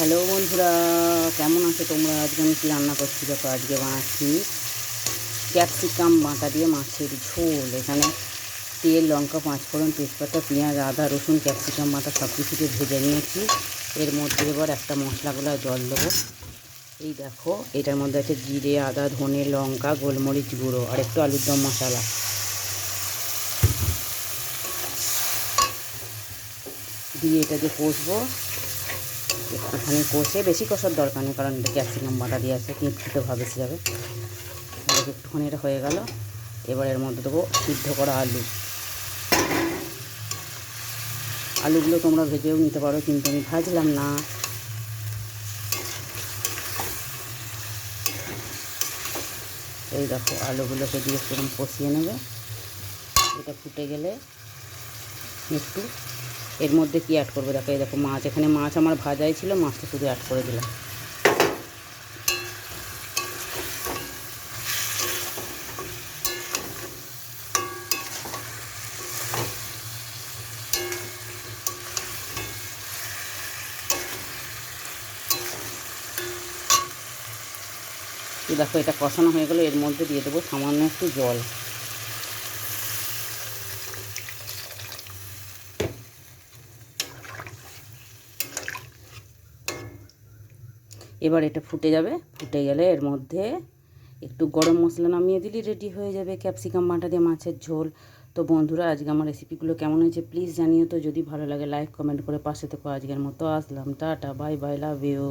Hello বন্ধুরা, কেমন আছো তোমরা? আজকে আমি কী রান্না করছি দেখো। আজকে বানাচ্ছি ক্যাপসিকাম বাটা দিয়ে মাছের ঝোল। এখানে তেল, লঙ্কা, পাঁচফোড়ন, তেজপাতা, পেঁয়াজ, আদা, রসুন, ক্যাপসিকাম বাটা সব কিছুকে ভেজে নিয়েছি। এর মধ্যে এবার একটা মশলাগুলো জল দেবো। এই দেখো, এটার মধ্যে আছে জিরে, আদা, ধনে, লঙ্কা, গোলমরিচ গুঁড়ো আর একটু আলুর দম মশলা দিয়ে এটাকে কষবো। একটুখানি কষে, বেশি কষার দরকার নেই কারণ এটা ক্যাপসিকাম বাটা দিয়ে আছে, কিন্তু ভাবে এসে যাবে। একটুখানি এটা হয়ে গেল। এবার এর মধ্যে দেবো সিদ্ধ করা আলুগুলো তোমরা ভেজেও নিতে পারো, কিন্তু আমি ভাজলাম না। এই দেখো, আলুগুলোকে দিয়ে একটু কষিয়ে নেবে। এটা ফুটে গেলে একটু এর মধ্যে কি অ্যাড করবে দেখো। এই দেখো মাছ, এখানে মাছ আমার ভাজাই ছিল, মাছটা শুধু অ্যাড করে দিলাম। দেখো, এটা কষানো হয়ে গেলো। এর মধ্যে দিয়ে দেবো সামান্য একটু জল। এবার এটা ফুটে যাবে। ফুটে গেলে এর মধ্যে একটু গরম মশলা নামিয়ে দিলে রেডি হয়ে যাবে ক্যাপসিকাম বাটা দিয়ে মাছের ঝোল। তো বন্ধুরা, আজকে আমার রেসিপিগুলো কেমন হয়েছে প্লিজ জানিও। তো যদি ভালো লাগে লাইক কমেন্ট করে পাশে থেকো। আজকের মতো আসলাম, ta ta, bye bye, love you.